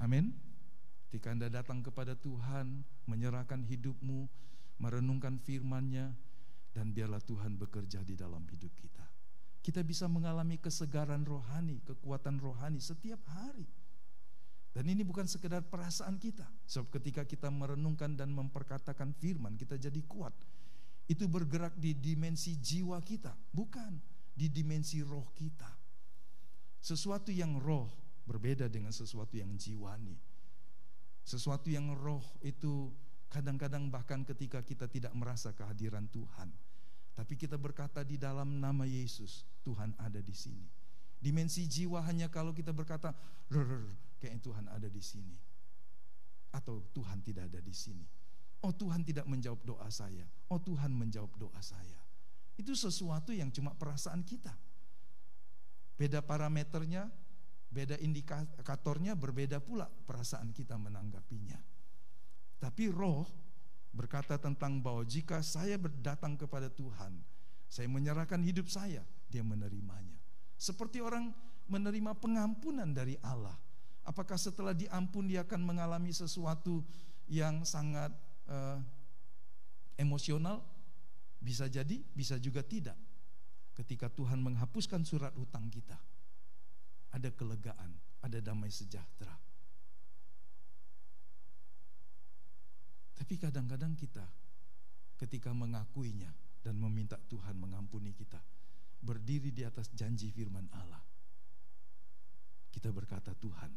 Amin. Ketika Anda datang kepada Tuhan, menyerahkan hidupmu, merenungkan firman-Nya, dan biarlah Tuhan bekerja di dalam hidup kita. Kita bisa mengalami kesegaran rohani, kekuatan rohani setiap hari. Dan ini bukan sekedar perasaan kita. Sebab ketika kita merenungkan dan memperkatakan firman, kita jadi kuat. Itu bergerak di dimensi jiwa kita, bukan di dimensi roh kita. Sesuatu yang roh berbeda dengan sesuatu yang jiwani. Sesuatu yang roh itu kadang-kadang bahkan ketika kita tidak merasa kehadiran Tuhan, tapi kita berkata di dalam nama Yesus, Tuhan ada di sini. Dimensi jiwa hanya kalau kita berkata, kayaknya Tuhan ada di sini, atau Tuhan tidak ada di sini. Oh, Tuhan tidak menjawab doa saya. Oh, Tuhan menjawab doa saya. Itu sesuatu yang cuma perasaan kita. Beda parameternya, beda indikatornya, berbeda pula perasaan kita menanggapinya. Tapi roh berkata tentang bahwa jika saya berdatang kepada Tuhan, saya menyerahkan hidup saya, dia menerimanya. Seperti orang menerima pengampunan dari Allah. Apakah setelah diampun dia akan mengalami sesuatu yang sangat emosional? Bisa jadi, bisa juga tidak. Ketika Tuhan menghapuskan surat hutang kita, ada kelegaan, ada damai sejahtera. Tapi kadang-kadang kita ketika mengakuinya dan meminta Tuhan mengampuni kita, berdiri di atas janji firman Allah, kita berkata Tuhan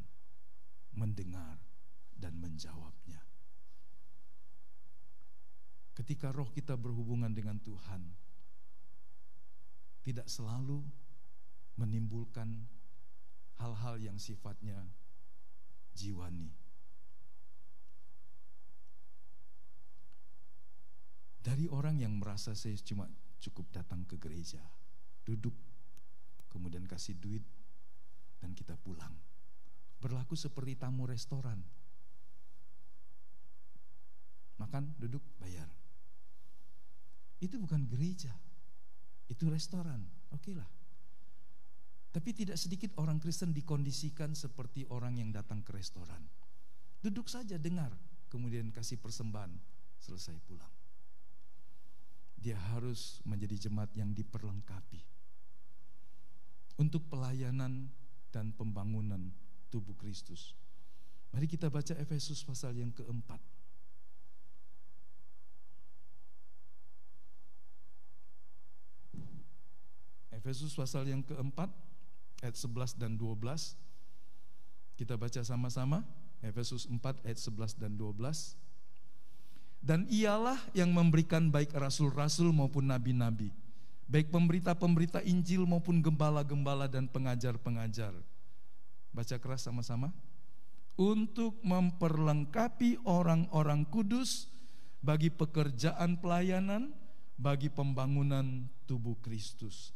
mendengar dan menjawabnya. Ketika roh kita berhubungan dengan Tuhan, tidak selalu menimbulkan hal-hal yang sifatnya jiwani. Dari orang yang merasa saya cuma cukup datang ke gereja, duduk, kemudian kasih duit, dan kita pulang. Berlaku seperti tamu restoran. makan, duduk, bayar. Itu bukan gereja, itu restoran, oke lah. Tapi tidak sedikit orang Kristen dikondisikan seperti orang yang datang ke restoran. Duduk saja, dengar, kemudian kasih persembahan, selesai pulang. Dia harus menjadi jemaat yang diperlengkapi untuk pelayanan dan pembangunan tubuh Kristus. Mari kita baca Efesus pasal yang keempat. Efesus pasal yang keempat, ayat 11 dan 12. Kita baca sama-sama. Efesus 4 ayat 11 dan 12. Dan ialah yang memberikan baik rasul-rasul maupun nabi-nabi, baik pemberita-pemberita Injil maupun gembala-gembala dan pengajar-pengajar. Baca keras sama-sama. Untuk memperlengkapi orang-orang kudus bagi pekerjaan pelayanan, bagi pembangunan tubuh Kristus.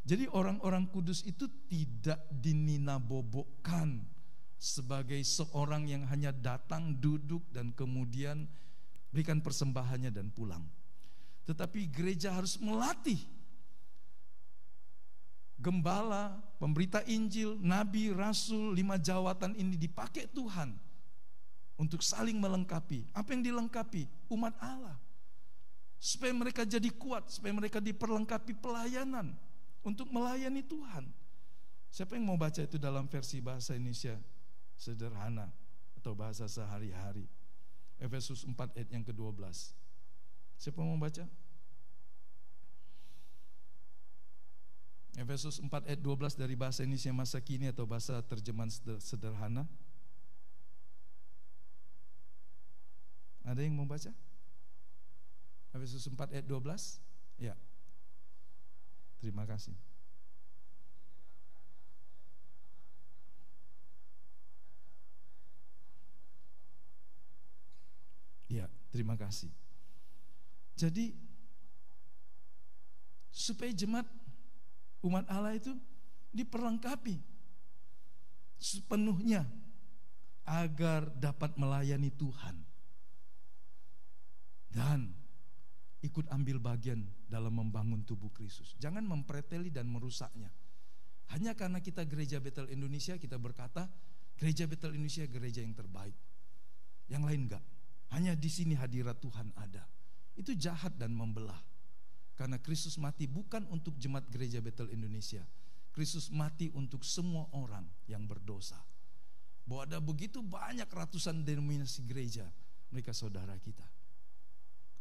Jadi orang-orang kudus itu tidak dininabobokkan sebagai seorang yang hanya datang, duduk, dan kemudian berikan persembahannya dan pulang. Tetapi gereja harus melatih gembala, pemberita Injil, nabi, rasul, 5 jawatan ini dipakai Tuhan untuk saling melengkapi. Apa yang dilengkapi? Umat Allah. Supaya mereka jadi kuat, supaya mereka diperlengkapi pelayanan untuk melayani Tuhan. Siapa yang mau baca itu dalam versi bahasa Indonesia sederhana atau bahasa sehari-hari? Efesus 4 ayat yang ke-12. Siapa mau baca? Efesus 4 ayat 12 dari bahasa Indonesia masa kini atau bahasa terjemahan sederhana. Ada yang mau baca? Efesus 4 ayat 12? Ya. Terima kasih. Ya, terima kasih. Jadi supaya jemaat umat Allah itu diperlengkapi sepenuhnya agar dapat melayani Tuhan dan ikut ambil bagian dalam membangun tubuh Kristus. Jangan mempreteli dan merusaknya. Hanya karena kita gereja Betel Indonesia, kita berkata gereja Betel Indonesia gereja yang terbaik. Yang lain enggak. Hanya di sini hadirat Tuhan ada. Itu jahat dan membelah. Karena Kristus mati bukan untuk jemaat gereja Betel Indonesia. Kristus mati untuk semua orang yang berdosa. Bahwa ada begitu banyak ratusan denominasi gereja, mereka saudara kita.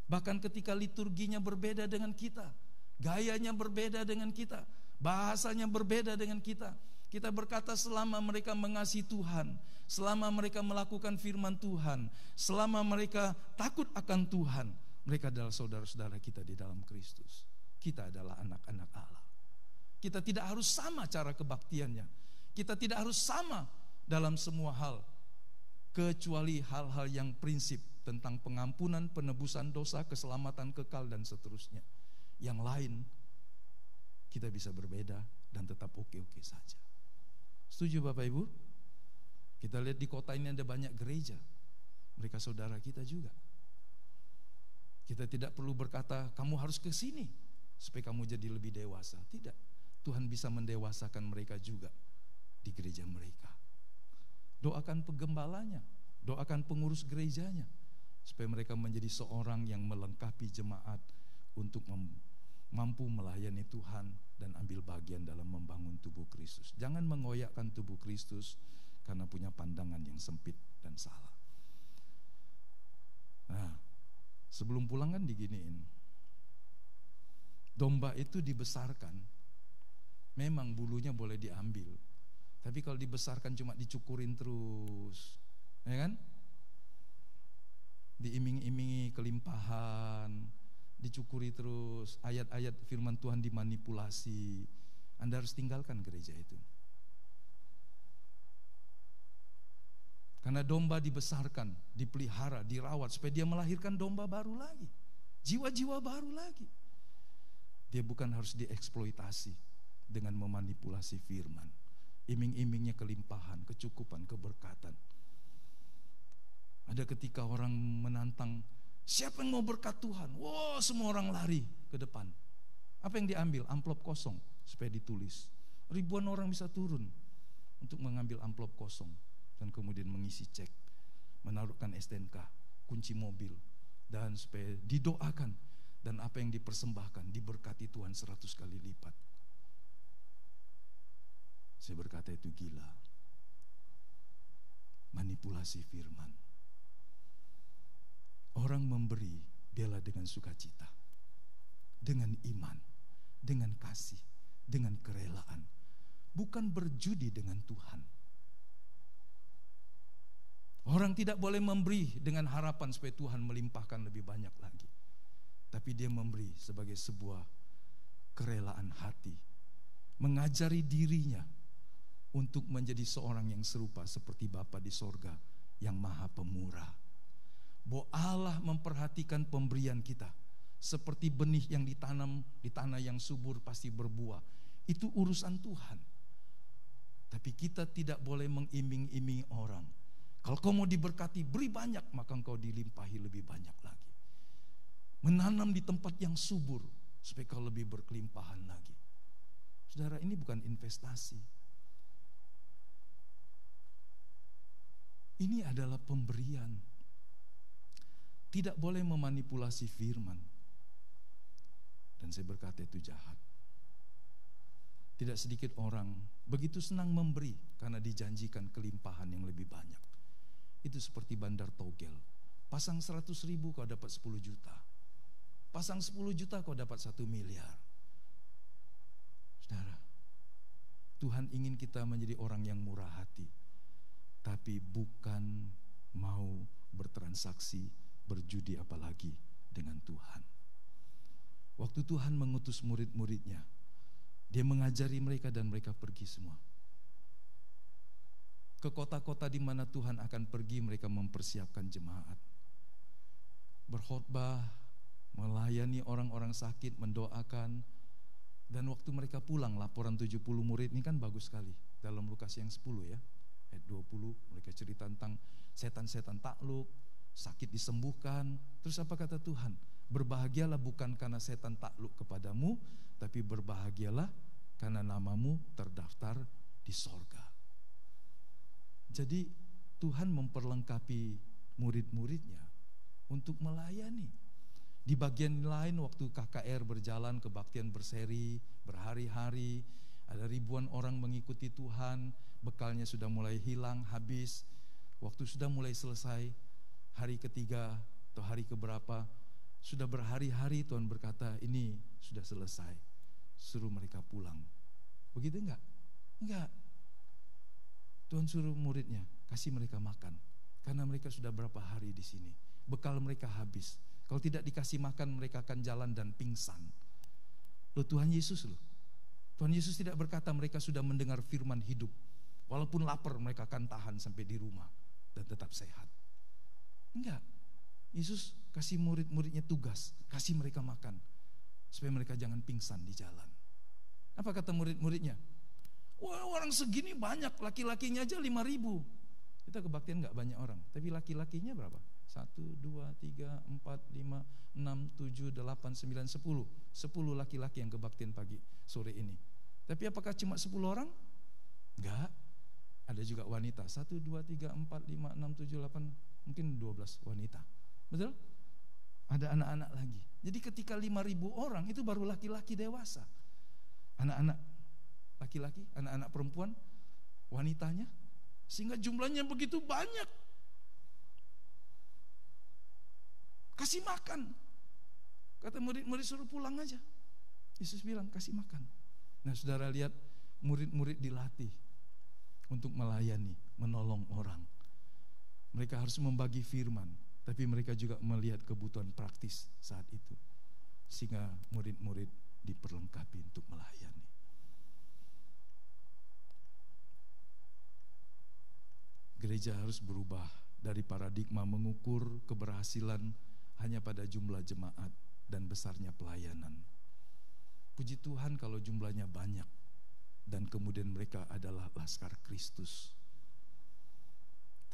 Bahkan ketika liturginya berbeda dengan kita, gayanya berbeda dengan kita, bahasanya berbeda dengan kita, kita berkata selama mereka mengasihi Tuhan, selama mereka melakukan firman Tuhan, selama mereka takut akan Tuhan, mereka adalah saudara-saudara kita di dalam Kristus. Kita adalah anak-anak Allah. Kita tidak harus sama cara kebaktiannya. Kita tidak harus sama dalam semua hal, kecuali hal-hal yang prinsip tentang pengampunan, penebusan dosa, keselamatan kekal, dan seterusnya. Yang lain kita bisa berbeda dan tetap oke-oke saja. Setuju Bapak Ibu? Kita lihat di kota ini ada banyak gereja, mereka saudara kita juga. Kita tidak perlu berkata kamu harus ke sini supaya kamu jadi lebih dewasa. Tidak, Tuhan bisa mendewasakan mereka juga di gereja mereka. Doakan penggembalanya, doakan pengurus gerejanya, supaya mereka menjadi seorang yang melengkapi jemaat untuk mampu melayani Tuhan dan ambil bagian dalam membangun tubuh Kristus. Jangan mengoyakkan tubuh Kristus karena punya pandangan yang sempit dan salah. Nah, sebelum pulang kan diginiin. Domba itu dibesarkan, memang bulunya boleh diambil, tapi kalau dibesarkan cuma dicukurin terus, ya kan? Diiming-imingi kelimpahan, dicukuri terus, ayat-ayat firman Tuhan dimanipulasi. Anda harus tinggalkan gereja itu. Karena domba dibesarkan, dipelihara, dirawat supaya dia melahirkan domba baru lagi, jiwa-jiwa baru lagi. Dia bukan harus dieksploitasi dengan memanipulasi firman. Iming-imingnya kelimpahan, kecukupan, keberkatan. Ada ketika orang menantang Siapa yang mau berkat Tuhan? Wow, semua orang lari ke depan. Apa yang diambil? Amplop kosong supaya ditulis. Ribuan orang bisa turun untuk mengambil amplop kosong dan kemudian mengisi cek, menaruhkan STNK, kunci mobil, dan supaya didoakan, dan apa yang dipersembahkan diberkati Tuhan 100 kali lipat. Saya berkata itu gila. Manipulasi firman. Orang memberi biarlah dengan sukacita, dengan iman, dengan kasih, dengan kerelaan, bukan berjudi dengan Tuhan. Orang tidak boleh memberi dengan harapan supaya Tuhan melimpahkan lebih banyak lagi, tapi dia memberi sebagai sebuah kerelaan hati, mengajari dirinya untuk menjadi seorang yang serupa seperti Bapa di sorga yang maha pemurah. Bahwa Allah memperhatikan pemberian kita, seperti benih yang ditanam di tanah yang subur pasti berbuah. Itu urusan Tuhan. Tapi kita tidak boleh mengiming-imingi orang. Kalau kau mau diberkati, beri banyak, maka engkau dilimpahi lebih banyak lagi. Menanam di tempat yang subur supaya kau lebih berkelimpahan lagi. Saudara, ini bukan investasi. Ini adalah pemberian. Tidak boleh memanipulasi firman. Dan saya berkata itu jahat. Tidak sedikit orang begitu senang memberi karena dijanjikan kelimpahan yang lebih banyak. Itu seperti bandar togel. Pasang 100.000 kau dapat 10 juta. Pasang 10 juta kau dapat 1 miliar. Saudara, Tuhan ingin kita menjadi orang yang murah hati, tapi bukan mau bertransaksi, berjudi apalagi dengan Tuhan. Waktu Tuhan mengutus murid-muridnya, dia mengajari mereka dan mereka pergi semua. Ke kota-kota di mana Tuhan akan pergi, mereka mempersiapkan jemaat. Berkhotbah, melayani orang-orang sakit, mendoakan. Dan waktu mereka pulang, laporan 70 murid ini kan bagus sekali. Dalam Lukas yang 10 ya, ayat 20, mereka cerita tentang setan-setan takluk, sakit disembuhkan. Terus apa kata Tuhan? Berbahagialah bukan karena setan takluk kepadamu, tapi berbahagialah karena namamu terdaftar di sorga. Jadi Tuhan memperlengkapi murid-muridnya untuk melayani. Di bagian lain waktu KKR berjalan, kebaktian berseri, berhari-hari, ada ribuan orang mengikuti Tuhan, bekalnya sudah mulai hilang, habis. Waktu sudah mulai selesai, hari ketiga atau hari keberapa, sudah berhari-hari Tuhan berkata, ini sudah selesai, suruh mereka pulang. Begitu enggak? Enggak. Tuhan suruh muridnya, kasih mereka makan, karena mereka sudah berapa hari di sini, bekal mereka habis. Kalau tidak dikasih makan, mereka akan jalan dan pingsan. Loh, Tuhan Yesus loh. Tuhan Yesus tidak berkata mereka sudah mendengar firman hidup, walaupun lapar mereka akan tahan sampai di rumah dan tetap sehat. Enggak. Yesus kasih murid-muridnya tugas, kasih mereka makan supaya mereka jangan pingsan di jalan. Apa kata murid-muridnya? Wah, orang segini banyak, laki-lakinya aja 5.000. Kita kebaktian enggak banyak orang, tapi laki-lakinya berapa? 1, 2, 3, 4, 5, 6, 7, 8, 9, 10. 10 laki-laki yang kebaktian pagi sore ini. Tapi apakah cuma 10 orang? Enggak. Ada juga wanita. 1, 2, 3, 4, 5, 6, 7, 8, mungkin 12 wanita. Betul? Ada anak-anak lagi. Jadi ketika 5.000 orang itu baru laki-laki dewasa. Anak-anak laki-laki, anak-anak perempuan, wanitanya. Sehingga jumlahnya begitu banyak. Kasih makan. Kata murid-murid suruh pulang aja. Yesus bilang kasih makan. Nah, saudara lihat murid-murid dilatih untuk melayani, menolong orang. Mereka harus membagi firman, tapi mereka juga melihat kebutuhan praktis saat itu. Sehingga murid-murid diperlengkapi untuk melayani. Gereja harus berubah dari paradigma mengukur keberhasilan hanya pada jumlah jemaat dan besarnya pelayanan. Puji Tuhan kalau jumlahnya banyak dan kemudian mereka adalah laskar Kristus.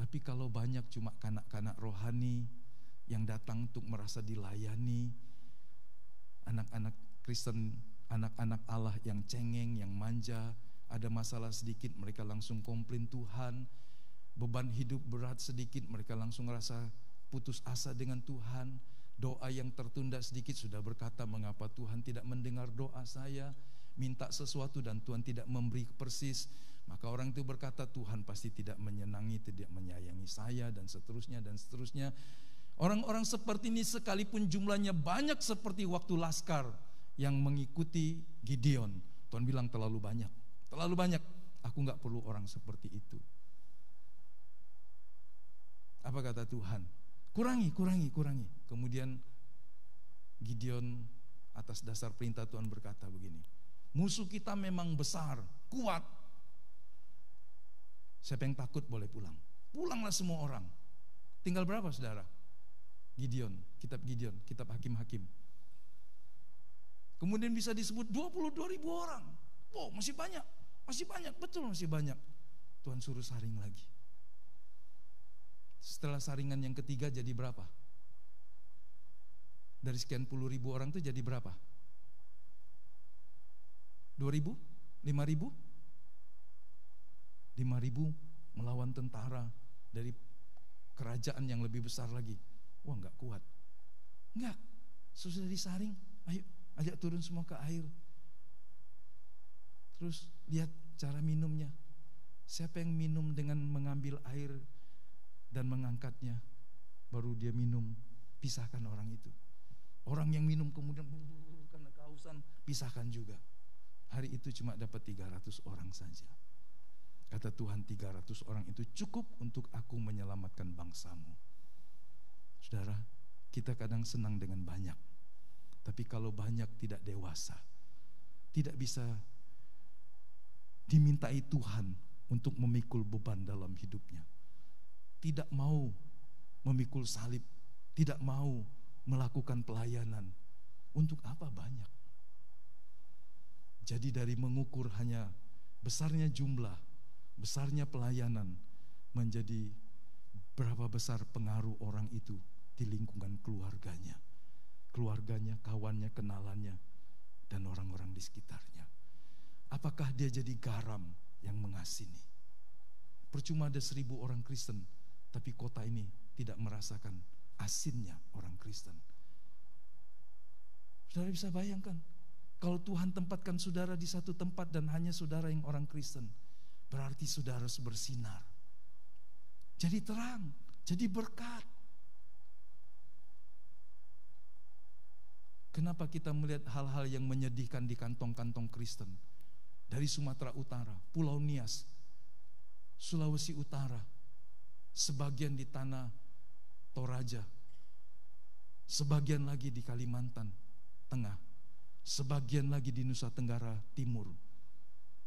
Tapi kalau banyak cuma kanak-kanak rohani yang datang untuk merasa dilayani, anak-anak Kristen, anak-anak Allah yang cengeng, yang manja, ada masalah sedikit mereka langsung komplain Tuhan, beban hidup berat sedikit mereka langsung rasa putus asa dengan Tuhan, doa yang tertunda sedikit sudah berkata, mengapa Tuhan tidak mendengar doa saya, minta sesuatu dan Tuhan tidak memberi persis. Maka orang itu berkata, Tuhan pasti tidak menyenangi, tidak menyayangi saya, dan seterusnya dan seterusnya. Orang-orang seperti ini sekalipun jumlahnya banyak seperti waktu Laskar yang mengikuti Gideon, Tuhan bilang terlalu banyak, aku gak perlu orang seperti itu. Apa kata Tuhan? Kurangi. Kemudian Gideon atas dasar perintah Tuhan berkata begini, musuh kita memang besar, kuat. Siapa yang takut boleh pulang. Pulanglah semua orang. Tinggal berapa saudara? Gideon, kitab Hakim-Hakim. Kemudian bisa disebut 22.000 orang. Oh, masih banyak, betul masih banyak. Tuhan suruh saring lagi. Setelah saringan yang ketiga jadi berapa? Dari sekian puluh ribu orang itu jadi berapa? 2.000? 5.000? 5.000 melawan tentara dari kerajaan yang lebih besar lagi. Wah, gak kuat. Enggak, sudah disaring, ayo ajak turun semua ke air. Terus lihat cara minumnya. Siapa yang minum dengan mengambil air dan mengangkatnya, baru dia minum, pisahkan orang itu. Orang yang minum kemudian karena kehausan, pisahkan juga. Hari itu cuma dapat 300 orang saja. Kata Tuhan, 300 orang itu cukup untuk aku menyelamatkan bangsamu. Saudara, kita kadang senang dengan banyak, tapi kalau banyak tidak dewasa, tidak bisa dimintai Tuhan untuk memikul beban dalam hidupnya. Tidak mau memikul salib, tidak mau melakukan pelayanan. Untuk apa banyak? Jadi dari mengukur hanya besarnya jumlah, besarnya pelayanan, menjadi berapa besar pengaruh orang itu di lingkungan keluarganya, kawannya, kenalannya, dan orang-orang di sekitarnya. Apakah dia jadi garam yang mengasini? Percuma ada 1.000 orang Kristen, tapi kota ini tidak merasakan asinnya orang Kristen. Saudara bisa bayangkan, kalau Tuhan tempatkan saudara di satu tempat dan hanya saudara yang orang Kristen, berarti saudara bersinar, jadi terang, jadi berkat. Kenapa kita melihat hal-hal yang menyedihkan di kantong-kantong Kristen? Dari Sumatera Utara, Pulau Nias, Sulawesi Utara, sebagian di tanah Toraja, sebagian lagi di Kalimantan Tengah, sebagian lagi di Nusa Tenggara Timur,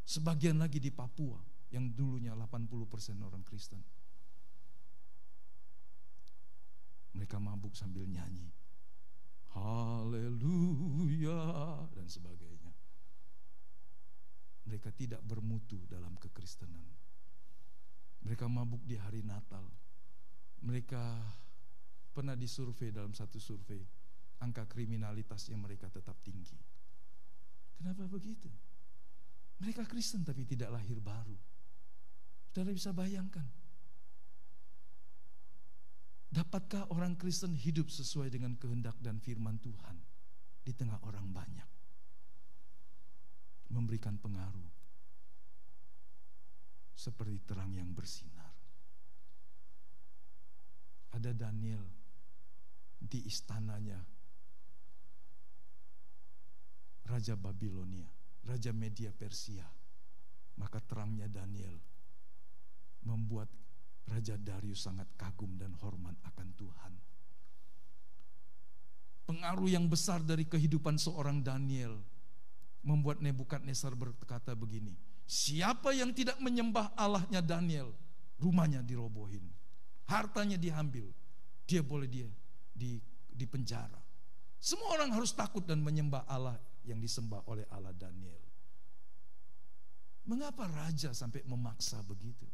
sebagian lagi di Papua yang dulunya 80% orang Kristen. Mereka mabuk sambil nyanyi haleluya dan sebagainya. Mereka tidak bermutu dalam kekristenan. Mereka mabuk di hari Natal. Mereka pernah disurvei dalam satu survei, angka kriminalitasnya mereka tetap tinggi. Kenapa begitu? Mereka Kristen tapi tidak lahir baru. Saudara bisa bayangkan, dapatkah orang Kristen hidup sesuai dengan kehendak dan firman Tuhan di tengah orang banyak? Memberikan pengaruh seperti terang yang bersinar. Ada Daniel di istananya Raja Babilonia, Raja Media Persia. Maka terangnya Daniel membuat Raja Darius sangat kagum dan hormat akan Tuhan. Pengaruh yang besar dari kehidupan seorang Daniel membuat Nebukadnezar berkata begini, siapa yang tidak menyembah Allahnya Daniel, rumahnya dirobohin, hartanya diambil, dia boleh di penjara. Semua orang harus takut dan menyembah Allah yang disembah oleh Allah Daniel. Mengapa raja sampai memaksa begitu?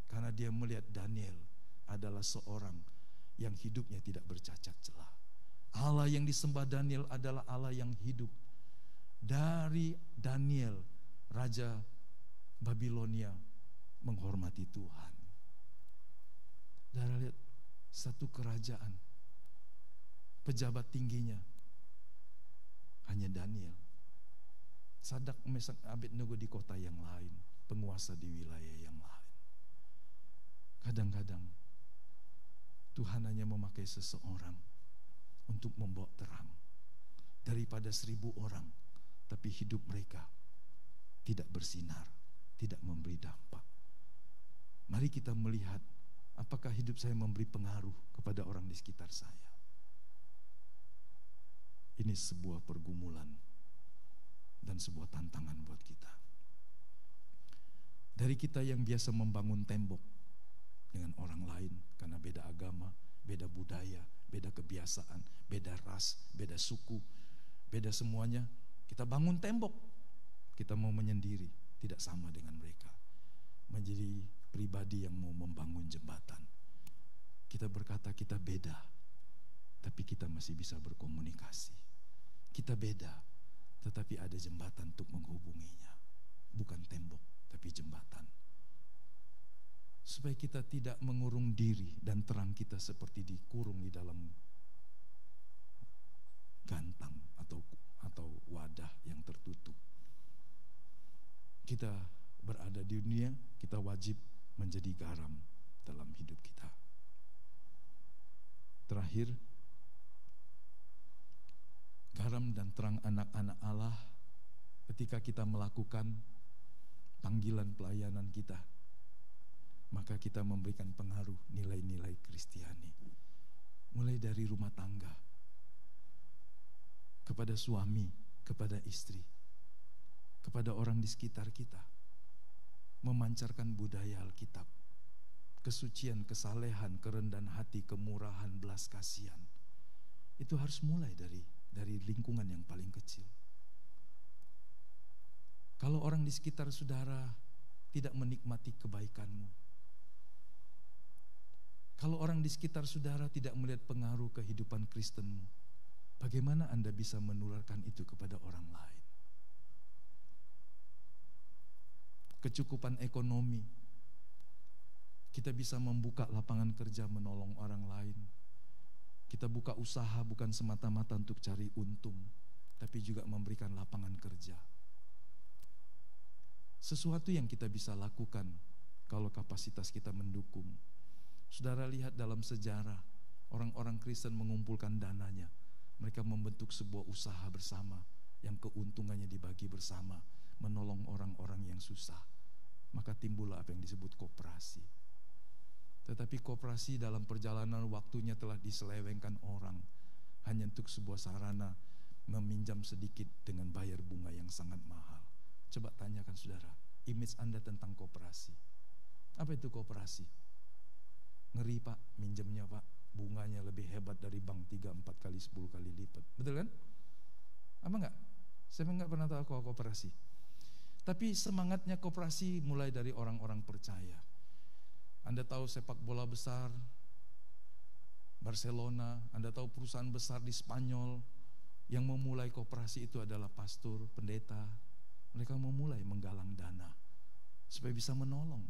Karena dia melihat Daniel adalah seorang yang hidupnya tidak bercacat celah. Allah yang disembah Daniel adalah Allah yang hidup. Dari Daniel, Raja Babilonia menghormati Tuhan. Saudara lihat, satu kerajaan, pejabat tingginya hanya Daniel. Sadak, Mesak, Abednego di kota yang lain, penguasa di wilayah yang lain. Kadang-kadang Tuhan hanya memakai seseorang untuk membawa terang. Daripada 1000 orang, tapi hidup mereka tidak bersinar, tidak memberi dampak. Mari kita melihat apakah hidup saya memberi pengaruh kepada orang di sekitar saya. Ini sebuah pergumulan dan sebuah tantangan buat kita. Dari kita yang biasa membangun tembok dengan orang lain karena beda agama, beda budaya, beda kebiasaan, beda ras, beda suku, beda semuanya, kita bangun tembok. Kita mau menyendiri, tidak sama dengan mereka. Menjadi pribadi yang mau membangun jembatan. Kita berkata kita beda, tapi kita masih bisa berkomunikasi. Kita beda, tetapi ada jembatan untuk menghubunginya. Bukan tembok, tapi jembatan. Supaya kita tidak mengurung diri dan terang kita seperti dikurung di dalam gantang atau wadah yang tertutup. Kita berada di dunia, kita wajib menjadi garam dalam hidup kita. Terakhir, garam dan terang anak-anak Allah ketika kita melakukan panggilan pelayanan kita, maka kita memberikan pengaruh nilai-nilai Kristiani. Mulai dari rumah tangga, kepada suami, kepada istri, kepada orang di sekitar kita. Memancarkan budaya Alkitab, kesucian, kesalehan, kerendahan hati, kemurahan, belas kasihan. Itu harus mulai dari lingkungan yang paling kecil. Kalau orang di sekitar saudara tidak menikmati kebaikanmu, kalau orang di sekitar saudara tidak melihat pengaruh kehidupan Kristenmu, bagaimana Anda bisa menularkan itu kepada orang lain? Kecukupan ekonomi, kita bisa membuka lapangan kerja menolong orang lain. Kita buka usaha bukan semata-mata untuk cari untung, tapi juga memberikan lapangan kerja. Sesuatu yang kita bisa lakukan kalau kapasitas kita mendukung. Saudara lihat dalam sejarah, orang-orang Kristen mengumpulkan dananya. Mereka membentuk sebuah usaha bersama yang keuntungannya dibagi bersama, menolong orang-orang yang susah. Maka timbullah apa yang disebut koperasi. Tetapi koperasi dalam perjalanan waktunya telah diselewengkan orang hanya untuk sebuah sarana meminjam sedikit dengan bayar bunga yang sangat mahal. Coba tanyakan saudara, image Anda tentang koperasi. Apa itu koperasi? Ngeri Pak, minjemnya Pak, bunganya lebih hebat dari bank 3, 4 kali, 10 kali lipat. Betul kan? Apa enggak? Saya enggak pernah tahu koperasi. Tapi semangatnya koperasi mulai dari orang-orang percaya. Anda tahu sepak bola besar Barcelona, Anda tahu perusahaan besar di Spanyol yang memulai koperasi itu adalah pastor, pendeta. Mereka memulai menggalang dana supaya bisa menolong.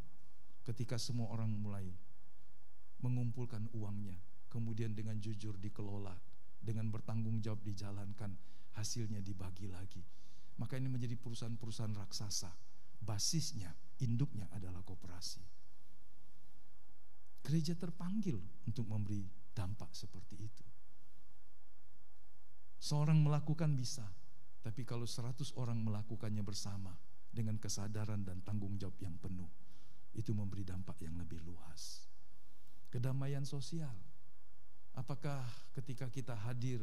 Ketika semua orang mulai mengumpulkan uangnya, kemudian dengan jujur dikelola, dengan bertanggung jawab dijalankan, hasilnya dibagi lagi. Maka ini menjadi perusahaan-perusahaan raksasa. Basisnya, induknya adalah koperasi. Gereja terpanggil untuk memberi dampak seperti itu. Seorang melakukan bisa, tapi kalau 100 orang melakukannya bersama dengan kesadaran dan tanggung jawab yang penuh, itu memberi dampak yang lebih luas. Kedamaian sosial. Apakah ketika kita hadir,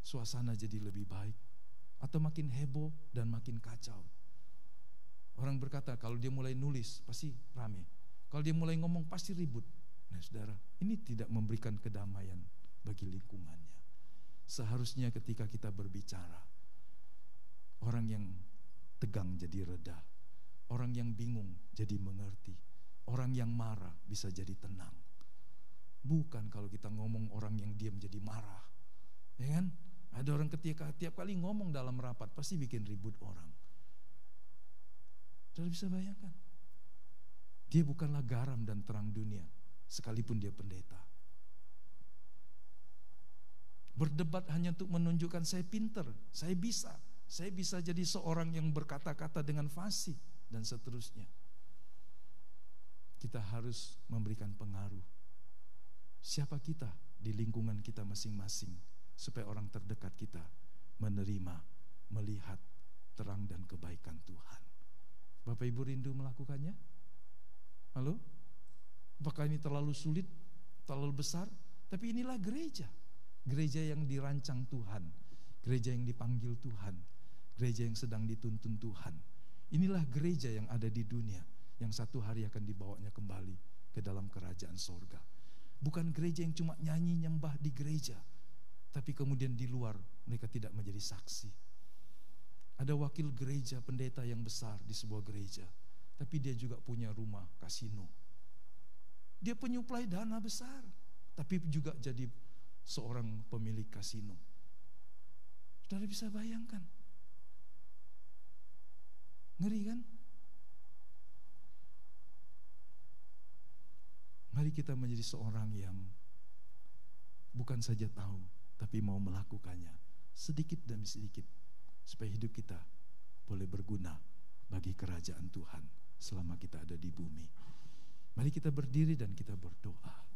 suasana jadi lebih baik? Atau makin heboh dan makin kacau? Orang berkata kalau dia mulai nulis pasti rame, kalau dia mulai ngomong pasti ribut. Nah saudara, ini tidak memberikan kedamaian bagi lingkungannya. Seharusnya ketika kita berbicara, orang yang tegang jadi reda, orang yang bingung jadi mengerti, orang yang marah bisa jadi tenang. Bukan kalau kita ngomong orang yang diam jadi marah. Ya kan? Ada orang ketika tiap kali ngomong dalam rapat pasti bikin ribut orang. Saudara bisa bayangkan? Dia bukanlah garam dan terang dunia, sekalipun dia pendeta. Berdebat hanya untuk menunjukkan saya pinter, saya bisa jadi seorang yang berkata-kata dengan fasih dan seterusnya. Kita harus memberikan pengaruh. Siapa kita di lingkungan kita masing-masing, supaya orang terdekat kita menerima, melihat terang dan kebaikan Tuhan. Bapak Ibu rindu melakukannya? Halo? Apakah ini terlalu sulit, terlalu besar? Tapi inilah gereja. Gereja yang dirancang Tuhan, gereja yang dipanggil Tuhan, gereja yang sedang dituntun Tuhan. Inilah gereja yang ada di dunia, yang satu hari akan dibawanya kembali ke dalam kerajaan sorga. Bukan gereja yang cuma nyanyi nyembah di gereja, tapi kemudian di luar mereka tidak menjadi saksi. Ada wakil gereja, pendeta yang besar di sebuah gereja, tapi dia juga punya rumah kasino. Dia penyuplai dana besar, tapi juga jadi seorang pemilik kasino. Saudara bisa bayangkan? Ngeri kan? Mari kita menjadi seorang yang bukan saja tahu, tapi mau melakukannya sedikit demi sedikit, supaya hidup kita boleh berguna bagi kerajaan Tuhan selama kita ada di bumi. Mari kita berdiri dan kita berdoa.